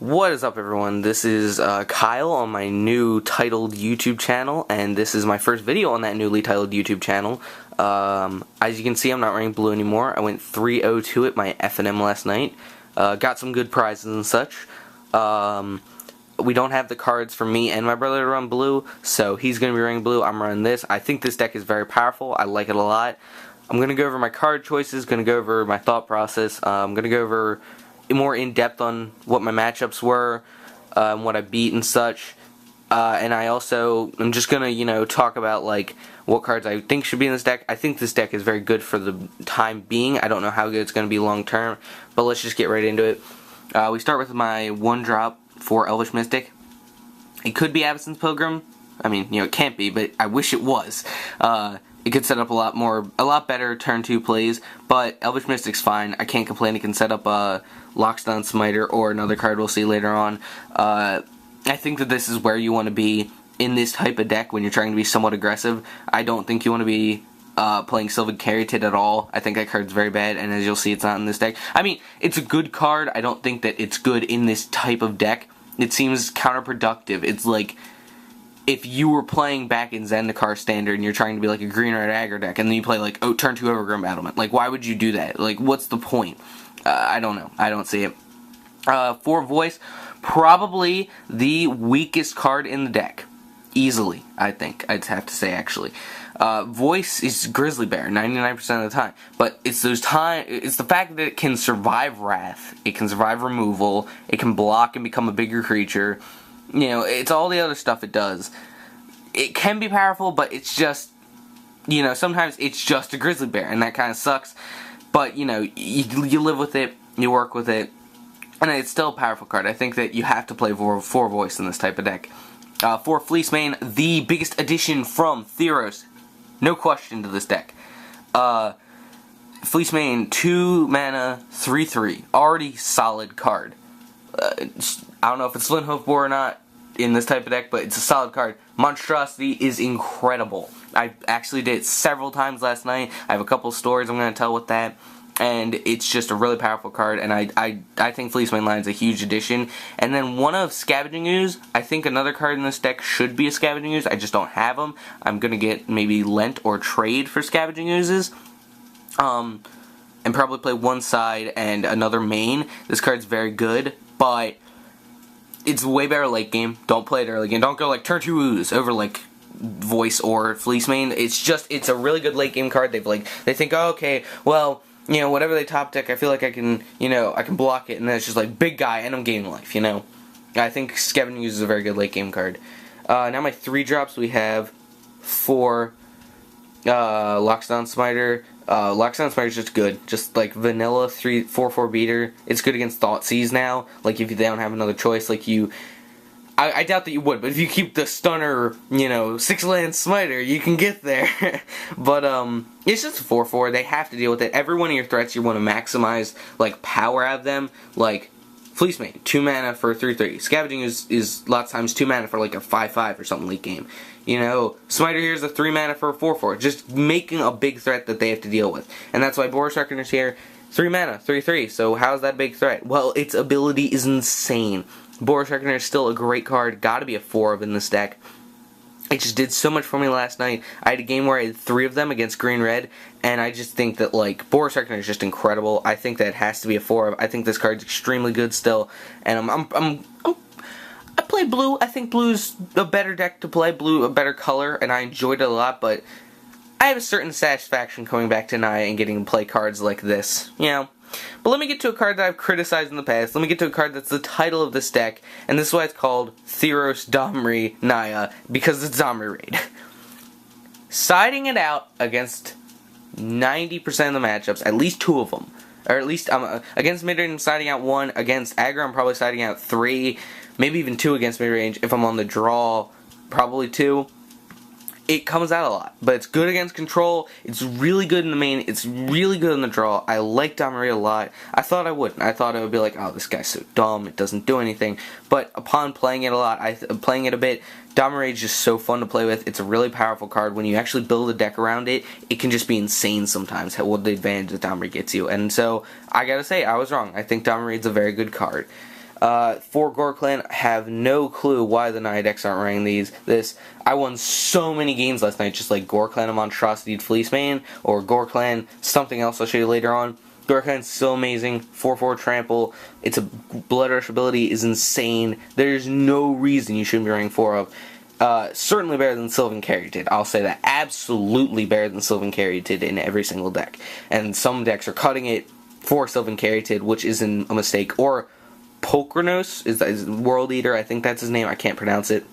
What is up, everyone? This is Kyle on my new titled YouTube channel, and this is my first video on that newly titled YouTube channel. As you can see, I'm not wearing blue anymore. I went 3-0-2 at my F&M last night. Got some good prizes and such. We don't have the cards for me and my brother to run blue, so he's going to be running blue. I'm running this. I think this deck is very powerful. I like it a lot. I'm going to go over my card choices, going to go over my thought process. I'm going to go over more in depth on what my matchups were, and what I beat and such. And I'm just gonna, talk about like what cards I think should be in this deck. I think this deck is very good for the time being. I don't know how good it's gonna be long term, but let's just get right into it. We start with my 1-drop for Elvish Mystic. It could be Absence Pilgrim. I mean, it can't be, but I wish it was. It could set up a lot better turn 2 plays, but Elvish Mystic's fine. I can't complain. It can set up a Lockstone Smiter or another card we'll see later on. I think that this is where you want to be in this type of deck when you're trying to be somewhat aggressive. I don't think you want to be playing Sylvan Caryatid at all. I think that card's very bad, and as you'll see, it's not in this deck. I mean, it's a good card. I don't think that it's good in this type of deck. It seems counterproductive. It's like if you were playing back in Zendikar Standard and you're trying to be like a green-red aggro deck, and then you play like, turn 2 Overgrown Battlement. Like, why would you do that? Like, what's the point? I don't know. I don't see it. For Voice, probably the weakest card in the deck. Easily, I think. I'd have to say, actually. Voice is Grizzly Bear 99% of the time, but it's the fact that it can survive Wrath, it can survive removal, it can block and become a bigger creature. It's all the other stuff it does. It can be powerful, but it's just, sometimes it's just a Grizzly Bear, and that kind of sucks. But, you live with it, you work with it, and it's still a powerful card. I think that you have to play for Voice in this type of deck. For Fleecemane, the biggest addition from Theros, no question to this deck. Fleecemane, 2 mana, 3/3, already solid card. I don't know if it's Linhoof Boar or not in this type of deck, but it's a solid card. Monstrosity is incredible. I actually did it several times last night. I have a couple stories I'm going to tell with that, and it's just a really powerful card, and I think Fleecemane Lion is a huge addition. And then one of Scavenging Ooze, I think another card in this deck should be a Scavenging Ooze. I just don't have them. I'm going to get maybe Lent or trade for Scavenging Oozes. And probably play one side and another main. This card's very good, but it's way better late game. Don't play it early game. Don't go like turn 2 Ooze over like Voice or Fleecemane. It's a really good late game card. They think, oh, okay, well, whatever they top deck, I feel like I can, I can block it, and then it's just like big guy and I'm gaining life, I think Scavenging Ooze is a very good late game card. Now my 3-drops we have for Lockstone Smiter. Lockstone Smiter is just good. Just like vanilla 4/4 beater. It's good against Thoughtseize now. Like if they don't have another choice, like I doubt that you would, but if you keep the stunner, 6-land Smiter, you can get there. But it's just a 4/4. They have to deal with it. Every one of your threats you want to maximize like power out of them. Like Fleecemane, 2 mana for 3/3. Scavenging is lots of times 2 mana for like a 5/5 or something late game. Smiter here is a 3 mana for a 4/4. Just making a big threat that they have to deal with. And that's why Boros Reckoner's here. 3 mana, 3/3. So how's that big threat? Well, its ability is insane. Boros Reckoner is still a great card. Gotta be a 4 of in this deck. It just did so much for me last night. I had a game where I had 3 of them against Green-Red, and I just think that, like, Boros Reckoner is just incredible. I think that it has to be a 4 of. I think this card's extremely good still, and I play blue. I think blue's a better deck to play. Blue, a better color, and I enjoyed it a lot, but I have a certain satisfaction coming back to Naya and getting to play cards like this, But let me get to a card that I've criticized in the past. Let me get to a card that's the title of this deck, and this is why it's called Theros Domri Naya, because it's Domri Raid. Siding it out against 90% of the matchups, at least 2 of them. Or at least, against mid-range I'm siding out 1, against aggro I'm probably siding out 3, maybe even 2 against mid-range. If I'm on the draw, probably 2. It comes out a lot, but it's good against control. It's really good in the main. It's really good in the draw. I like Domri a lot. I thought I wouldn't. I thought it would be like, oh, this guy's so dumb. It doesn't do anything. But upon playing it a lot, playing it a bit, Domri is just so fun to play with. It's a really powerful card. When you actually build a deck around it, it can just be insane sometimes what the advantage that Domri gets you. And so I gotta say, I was wrong. I think Domri is a very good card. For Gore Clan, have no clue why the Naya decks aren't running this. I won so many games last night, just like Gore Clan a Monstrosity Fleece main, or Gore Clan something else I'll show you later on. Gore Clan's so amazing. 4/4 trample. Its a Blood Rush ability is insane. There's no reason you shouldn't be running 4 of. Certainly better than Sylvan Carry did. I'll say that. Absolutely better than Sylvan Carry did in every single deck. And some decks are cutting it for Sylvan Carry did, which isn't a mistake. Or Pokranos is World Eater. I think that's his name. I can't pronounce it.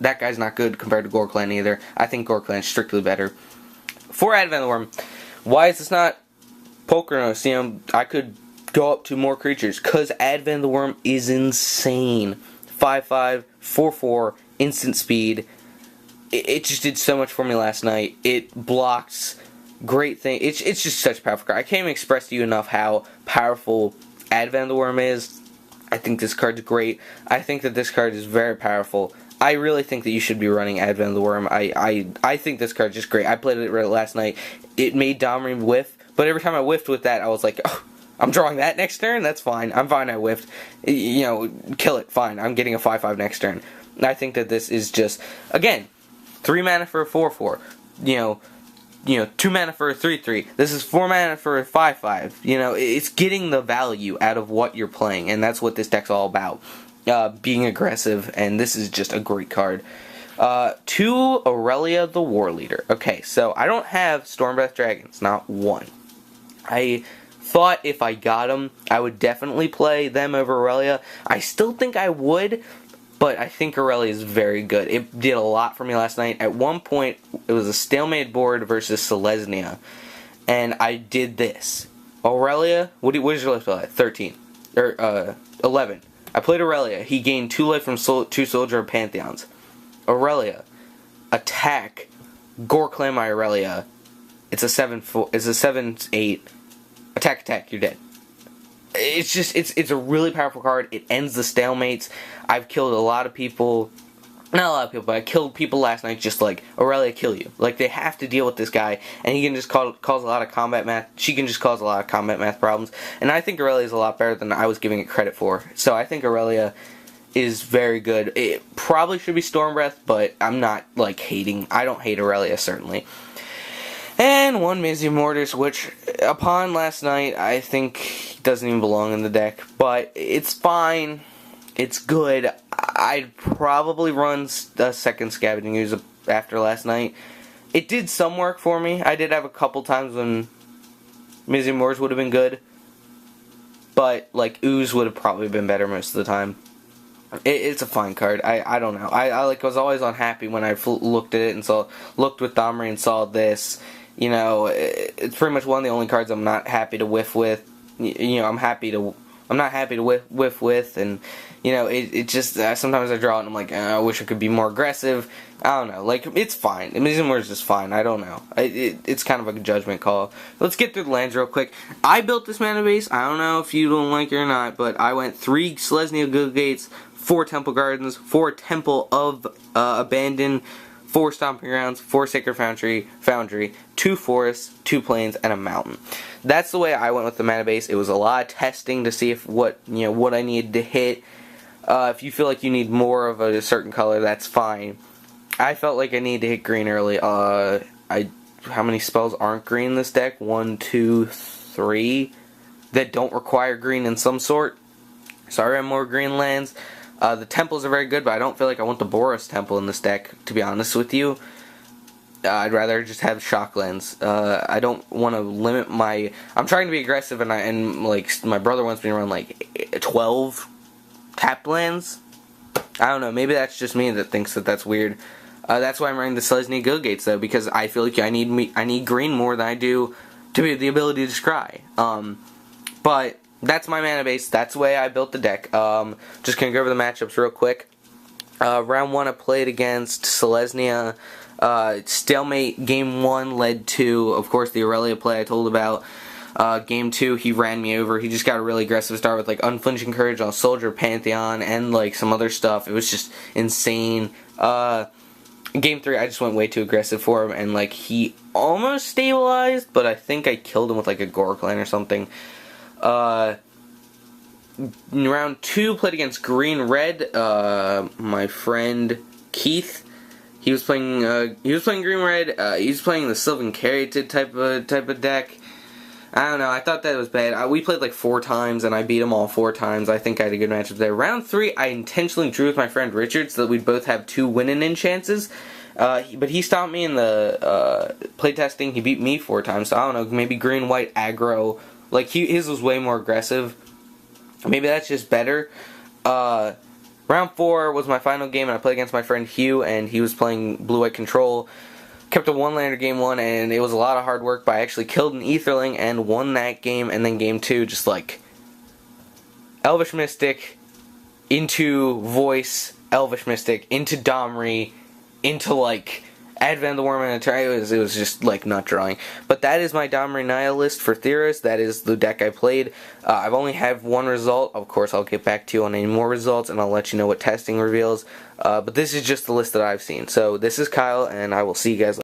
That guy's not good compared to Gore Clan either. I think Gore Clan is strictly better. For Advent of the Worm, why is this not Pokranos? You know, I could go up to more creatures because Advent of the Worm is insane. 5/5, 4/4, instant speed. It just did so much for me last night. It blocks great thing. It's just such a powerful card. I can't even express to you enough how powerful Advent of the Worm is. I think this card's great. I think that this card is very powerful. I really think that you should be running Advent of the Worm. I think this card's just great. I played it last night. It made Domri whiff, but every time I whiffed with that, I was like, oh, I'm drawing that next turn? That's fine. I'm fine I whiffed. You know, kill it. Fine. I'm getting a 5/5 next turn. I think that this is just, again, 3 mana for a 4/4. You know, 2 mana for a 3/3. This is 4 mana for a 5/5. You know, it's getting the value out of what you're playing, and that's what this deck's all about. Being aggressive, and this is just a great card. 2 Aurelia the War Leader. Okay, so I don't have Stormbreath Dragons, not one. I thought if I got them, I would definitely play them over Aurelia. I still think I would, but I think Aurelia is very good. It did a lot for me last night. At one point, it was a stalemate board versus Selesnya, and I did this. Aurelia, what is your life at? 13. Or, 11. I played Aurelia. He gained 2 life from 2 Soldier of Pantheons. Aurelia, attack, Gore Clan my Aurelia. It's a 7/8. Attack, you're dead. It's just, it's a really powerful card. It ends the stalemates. I've killed a lot of people. Not a lot of people, but I killed people last night just like, Aurelia, kill you. Like, they have to deal with this guy, and he can just cause a lot of combat math. She can just cause a lot of combat math problems. And I think Aurelia is a lot better than I was giving it credit for. So I think Aurelia is very good. It probably should be Stormbreath, but I'm not, like, hating. I don't hate Aurelia, certainly. And 1 Mizzy Mortis, which, upon last night, I think doesn't even belong in the deck. But it's fine. It's good. I'd probably run a second Scavenging Ooze after last night. It did some work for me. I did have a couple times when Mizzy Mortis would have been good. But, like, Ooze would have probably been better most of the time. It's a fine card. I don't know. I was always unhappy when I looked at it and looked with Domri and saw this. You know, it's pretty much one of the only cards I'm not happy to whiff with. You know, I'm not happy to whiff with, and you know, it just sometimes I draw it and I'm like, I wish I could be more aggressive. I don't know. Like, it's fine. Mizzy is just fine. I don't know. It's kind of like a judgment call. Let's get through the lands real quick. I built this mana base. I don't know if you don't like it or not, but I went 3 Selesnya Guild Gates, 4 Temple Gardens, 4 Temple of Abandon, 4 Stomping Grounds, 4 Sacred Foundry, 2 Forests, 2 Plains, and a Mountain. That's the way I went with the mana base. It was a lot of testing to see if what I needed to hit. If you feel like you need more of a certain color, that's fine. I felt like I needed to hit green early. How many spells aren't green in this deck? 1, 2, 3 that don't require green in some sort. So I ran more green lands. The temples are very good, but I don't feel like I want the Boros Temple in this deck, to be honest with you. I'd rather just have Shocklands. I don't want to limit my... I'm trying to be aggressive, and like, my brother wants me to run, like, 12 tapped lands. I don't know, maybe that's just me that thinks that that's weird. That's why I'm running the Selesnya Guild Gates, though, because I feel like I need green more than I do to be the ability to scry. But that's my mana base. That's the way I built the deck. Just gonna go over the matchups real quick. Round 1 I played against Selesnya. Stalemate. Game 1 led to, of course, the Aurelia play I told about. Game 2, he ran me over. He just got a really aggressive start with, like, Unflinching Courage on Soldier Pantheon and, like, some other stuff. It was just insane. Game 3, I just went way too aggressive for him, and, like, he almost stabilized, but I think I killed him with, like, a Gore Clan or something. round 2, played against Green Red. My friend Keith, he was playing Green Red. He was playing the Sylvan Caryatid type of deck. I don't know. I thought that was bad. We played like 4 times, and I beat him all 4 times. I think I had a good matchup there. Round 3, I intentionally drew with my friend Richard so that we'd both have 2 win-in chances. But he stopped me in the playtesting. He beat me 4 times. So I don't know. Maybe green-white aggro. Like his was way more aggressive. Maybe that's just better. Round 4 was my final game, and I played against my friend Hugh, and he was playing blue-white control. Kept a 1-lander game 1, and it was a lot of hard work, but I actually killed an Aetherling and won that game, and then game 2, just like Elvish Mystic into Voice, Elvish Mystic into Domri, into like Advent of the Worm and it was just like not drawing. But that is my Domri Naya list for Theros. That is the deck I played. I've only had 1 result. Of course, I'll get back to you on any more results, and I'll let you know what testing reveals. But this is just the list that I've seen. So this is Kyle, and I will see you guys later.